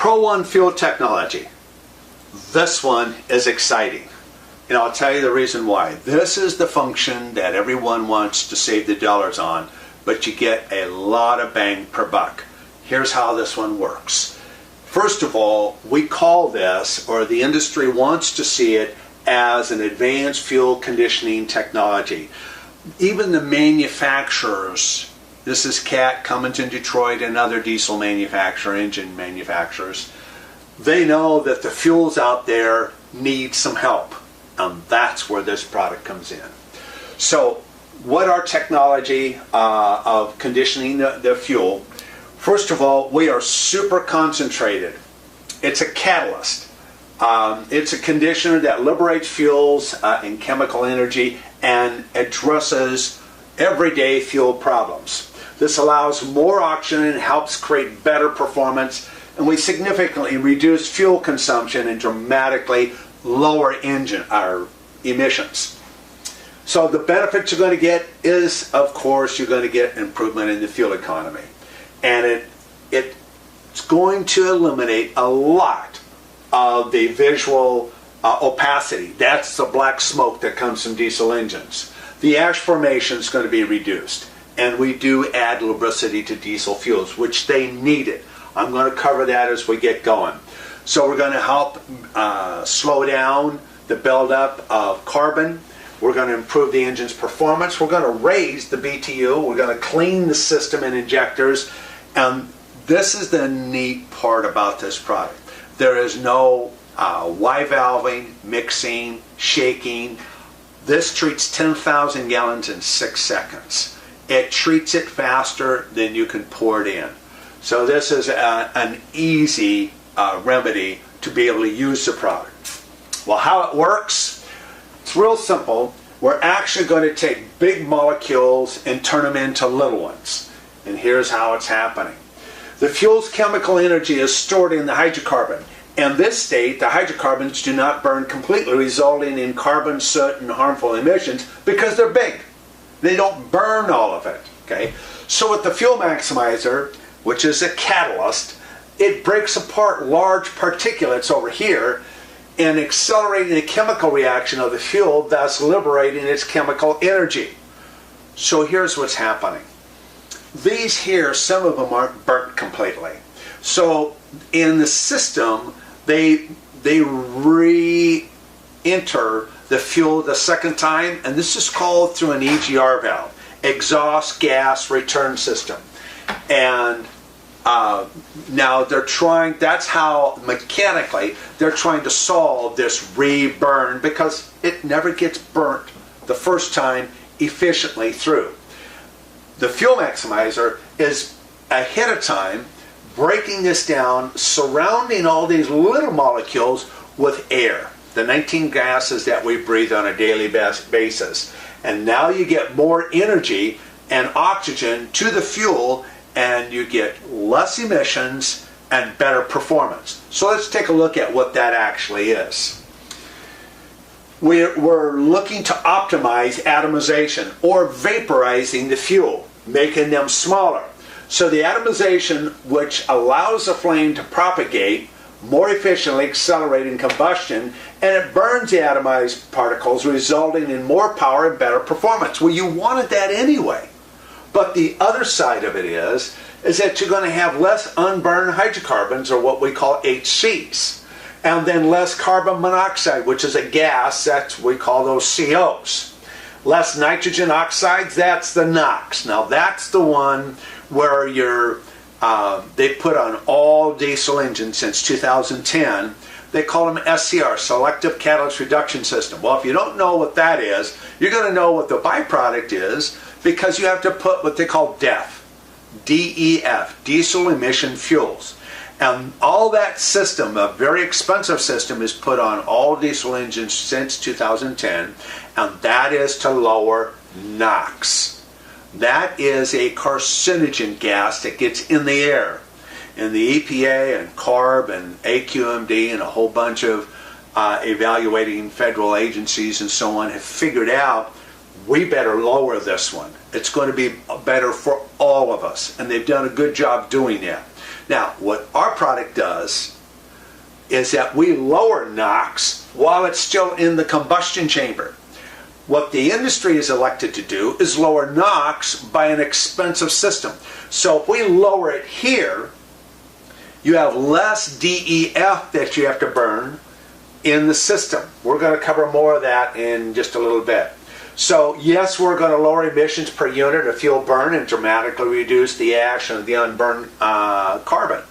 ProOne Fuel technology. This one is exciting. And I'll tell you the reason why. This is the function that everyone wants to save the dollars on, but you get a lot of bang per buck. Here's how this one works. First of all, we call this, or the industry wants to see it, as an advanced fuel conditioning technology. Even the manufacturers, this is CAT, Cummins in Detroit, and other diesel manufacturer, engine manufacturers, they know that the fuels out there need some help. And that's where this product comes in. So what our technology of conditioning the fuel, first of all, we are super concentrated. It's a catalyst. It's a conditioner that liberates fuels and chemical energy and addresses everyday fuel problems. This allows more oxygen and helps create better performance, and we significantly reduce fuel consumption and dramatically lower engine emissions. So the benefits you're going to get is, of course, you're going to get improvement in the fuel economy, and it's going to eliminate a lot of the visual opacity. That's the black smoke that comes from diesel engines. The ash formation is going to be reduced, and we do add lubricity to diesel fuels, which they needed. I'm going to cover that as we get going. So we're going to help slow down the buildup of carbon. We're going to improve the engine's performance. We're going to raise the BTU. We're going to clean the system and injectors. And this is the neat part about this product. There is no Y-valving, mixing, shaking. This treats 10,000 gallons in 6 seconds. It treats it faster than you can pour it in. So this is an easy remedy to be able to use the product. Well, how it works, it's real simple. We're actually going to take big molecules and turn them into little ones. And here's how it's happening. The fuel's chemical energy is stored in the hydrocarbon. In this state, the hydrocarbons do not burn completely, resulting in carbon, soot, and harmful emissions because they're big. They don't burn all of it. Okay? So with the Fuel Maximizer, which is a catalyst, it breaks apart large particulates over here and accelerating the chemical reaction of the fuel, thus liberating its chemical energy. So here's what's happening. These here, some of them aren't burnt completely. So in the system, they re-enter the fuel the second time, and this is called through an EGR valve, exhaust gas return system. And now they're trying, that's how mechanically they're trying to solve this re-burn, because it never gets burnt the first time efficiently through. The Fuel Maximizer is ahead of time breaking this down, surrounding all these little molecules with air, the 19 gases that we breathe on a daily basis. And now you get more energy and oxygen to the fuel, and you get less emissions and better performance. So let's take a look at what that actually is. We're looking to optimize atomization, or vaporizing the fuel, making them smaller. So the atomization, which allows the flame to propagate more efficiently, accelerating combustion, and it burns the atomized particles, resulting in more power and better performance. Well, you wanted that anyway. But the other side of it is that you're going to have less unburned hydrocarbons, or what we call HCs, and then less carbon monoxide, which is a gas, we call those COs. Less nitrogen oxides, that's the NOx. Now that's the one where they put on all diesel engines since 2010. They call them SCR, Selective Catalyst Reduction System. Well, if you don't know what that is, you're going to know what the byproduct is, because you have to put what they call DEF, DEF, diesel emission fuels. And all that system, a very expensive system, is put on all diesel engines since 2010, and that is to lower NOx. That is a carcinogen gas that gets in the air. And the EPA and CARB and AQMD and a whole bunch of evaluating federal agencies and so on have figured out we better lower this one. It's going to be better for all of us. us, and they've done a good job doing that. Now, what our product does is that we lower NOx while it's still in the combustion chamber. What the industry is elected to do is lower NOx by an expensive system. So if we lower it here, you have less DEF that you have to burn in the system. We're going to cover more of that in just a little bit. So yes, we're going to lower emissions per unit of fuel burn and dramatically reduce the ash and the unburned carbon.